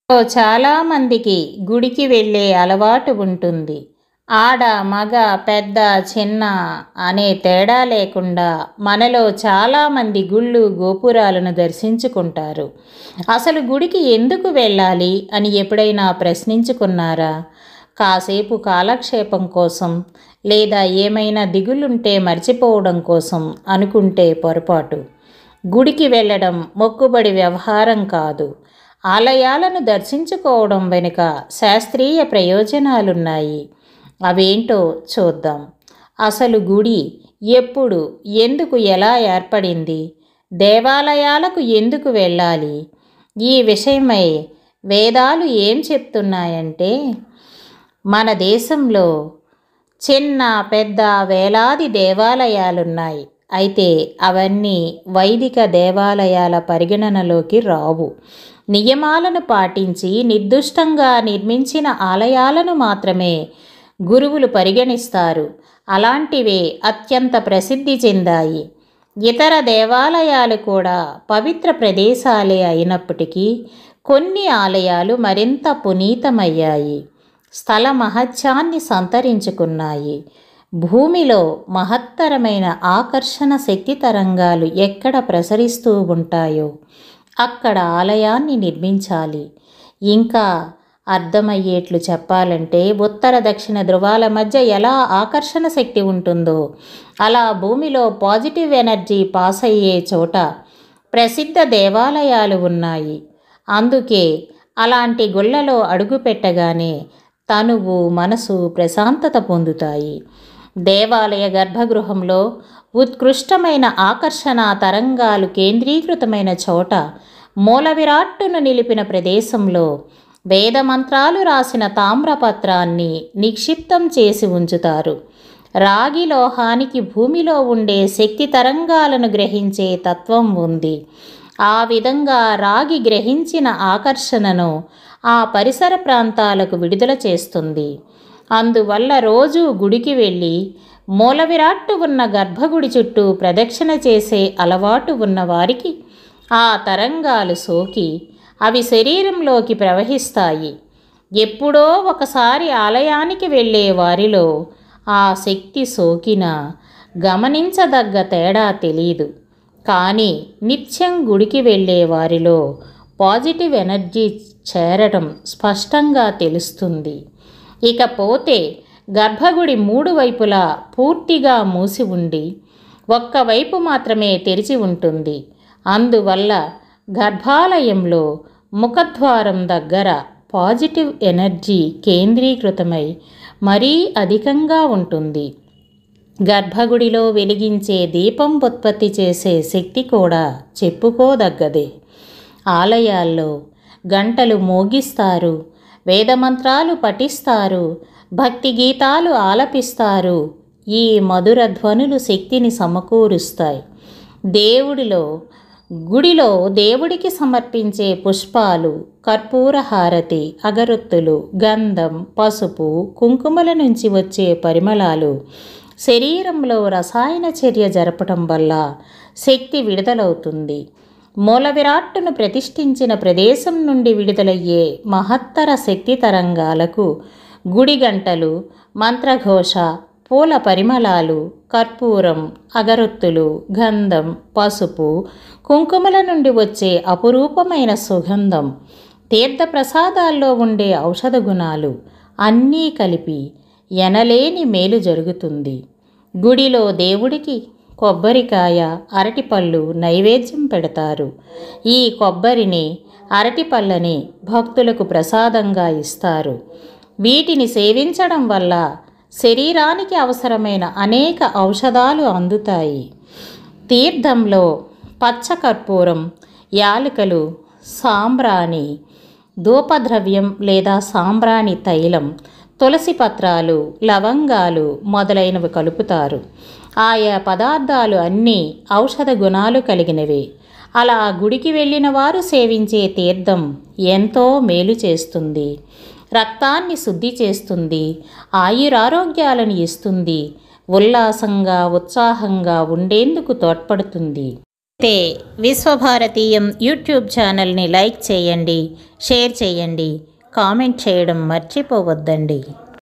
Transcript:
చాలామందికి గుడికి వెళ్ళే అలవాటు ఉంటుంది. ఆడ, మగ, పెద్ద, చిన్న అనే తేడా లేకుండా మనలో చాలామంది గుళ్ళు, గోపురాలను దర్శించుకుంటారు. అసలు గుడికి ఎందుకు వెళ్ళాలి అని ఎప్పుడైనా ప్రశ్నించుకున్నారా? కాసేపు కాలక్షేపం కోసం, లేదా ఏమైనా దిగులుంటే మర్చిపోవడం కోసం అనుకుంటే పొరపాటు. గుడికి వెళ్ళడం మొక్కుబడి వ్యవహారం కాదు. ఆలయాలను దర్శించుకోవడం వెనుక శాస్త్రీయ ప్రయోజనాలున్నాయి. అవేంటో చూద్దాం. అసలు గుడి ఎప్పుడు, ఎందుకు, ఎలా ఏర్పడింది? దేవాలయాలకు ఎందుకు వెళ్ళాలి? ఈ విషయమై వేదాలు ఏం చెప్తున్నాయంటే, మన దేశంలో చిన్న పెద్ద వేలాది దేవాలయాలున్నాయి. అయితే అవన్నీ వైదిక దేవాలయాల పరిగణనలోకి రావు. నియమాలను పాటించి నిర్దుష్టంగా నిర్మించిన ఆలయాలను మాత్రమే గురువులు పరిగణిస్తారు. అలాంటివే అత్యంత ప్రసిద్ధి చెందాయి. ఇతర దేవాలయాలు కూడా పవిత్ర ప్రదేశాలే అయినప్పటికీ కొన్ని ఆలయాలు మరింత పునీతమయ్యాయి. స్థల మహత్యాన్ని సంతరించుకున్నాయి. భూమిలో మహత్తరమైన ఆకర్షణ శక్తి తరంగాలు ఎక్కడ ప్రసరిస్తూ ఉంటాయో అక్కడ ఆలయాన్ని నిర్మించాలి. ఇంకా అర్థమయ్యేట్లు చెప్పాలంటే, ఉత్తర దక్షిణ ధృవాల మధ్య ఎలా ఆకర్షణ శక్తి ఉంటుందో అలా భూమిలో పాజిటివ్ ఎనర్జీ పాస్ అయ్యే చోట ప్రసిద్ధ దేవాలయాలు ఉన్నాయి. అందుకే అలాంటి గుళ్ళలో అడుగు పెట్టగానే తనువు, మనసు ప్రశాంతత పొందుతాయి. దేవాలయ గర్భగృహంలో ఉత్కృష్టమైన ఆకర్షణ తరంగాలు కేంద్రీకృతమైన చోట, మూల విరాట్టును నిలిపిన ప్రదేశంలో వేదమంత్రాలు రాసిన తామ్రపత్రాన్ని నిక్షిప్తం చేసి ఉంచుతారు. రాగి లోహానికి భూమిలో ఉండే శక్తి తరంగాలను గ్రహించే తత్వం ఉంది. ఆ విధంగా రాగి గ్రహించిన ఆకర్షణను ఆ పరిసర ప్రాంతాలకు విడుదల చేస్తుంది. అందువల్ల రోజూ గుడికి వెళ్ళి మూల విరాట్టు ఉన్న గర్భగుడి చుట్టూ ప్రదక్షిణ చేసే అలవాటు ఉన్నవారికి ఆ తరంగాలు సోకి అవి శరీరంలోకి ప్రవహిస్తాయి. ఎప్పుడో ఒకసారి ఆలయానికి వెళ్ళే వారిలో ఆ శక్తి సోకినా గమనించదగ్గ తేడా తెలీదు. కానీ నిత్యం గుడికి వెళ్ళే వారిలో పాజిటివ్ ఎనర్జీ చేరటం స్పష్టంగా తెలుస్తుంది. ఇకపోతే గర్భగుడి 3 వైపులా పూర్తిగా మూసి ఉండి ఒక్కవైపు మాత్రమే తెరిచి ఉంటుంది. అందువల్ల గర్భాలయంలో ముఖద్వారం దగ్గర పాజిటివ్ ఎనర్జీ కేంద్రీకృతమై మరీ అధికంగా ఉంటుంది. గర్భగుడిలో వెలిగించే దీపం ఉత్పత్తి చేసే శక్తి కూడా చెప్పుకోదగ్గదే. ఆలయాల్లో గంటలు మోగిస్తారు, వేదమంత్రాలు పఠిస్తారు, భక్తి గీతాలు ఆలపిస్తారు. ఈ మధుర ధ్వనులు శక్తిని సమకూరుస్తాయి. గుడిలో దేవుడికి సమర్పించే పుష్పాలు, కర్పూర హారతి, అగరొత్తులు, గంధం, పసుపు, కుంకుమల నుంచి వచ్చే పరిమళాలు శరీరంలో రసాయన చర్య జరపటం వల్ల శక్తి విడుదలవుతుంది. మూల విరాట్టును ప్రతిష్ఠించిన ప్రదేశం నుండి విడుదలయ్యే మహత్తర శక్తి తరంగాలకు గుడి గంటలు, మంత్రఘోష, పూల పరిమళాలు, కర్పూరం, అగరొత్తులు, గంధం, పసుపు, కుంకుమల నుండి వచ్చే అపురూపమైన సుగంధం, తీర్థప్రసాదాల్లో ఉండే ఔషధ గుణాలు అన్నీ కలిపి ఎనలేని మేలు జరుగుతుంది. గుడిలో దేవుడికి కొబ్బరికాయ, అరటిపళ్ళు నైవేద్యం పెడతారు. ఈ కొబ్బరిని, అరటిపళ్ళని భక్తులకు ప్రసాదంగా ఇస్తారు. వీటిని సేవించడం వల్ల శరీరానికి అవసరమైన అనేక ఔషధాలు అందుతాయి. తీర్థంలో పచ్చకర్పూరం, యాలకులు, సాంబ్రాణి, ధూపద్రవ్యం లేదా సాంబ్రాణి తైలం, తులసి పత్రాలు, లవంగాలు మొదలైనవి కలుపుతారు. ఆయా పదార్థాలు అన్నీ ఔషధ గుణాలు కలిగినవే. అలా గుడికి వెళ్ళిన వారు సేవించే తీర్థం ఎంతో మేలు చేస్తుంది. రక్తాన్ని శుద్ధి చేస్తుంది, ఆయురారోగ్యాలను ఇస్తుంది, ఉల్లాసంగా ఉత్సాహంగా ఉండేందుకు తోడ్పడుతుంది. అయితే విశ్వభారతీయం యూట్యూబ్ ఛానల్ని లైక్ చేయండి, షేర్ చేయండి, కామెంట్ చేయడం మర్చిపోవద్దండి.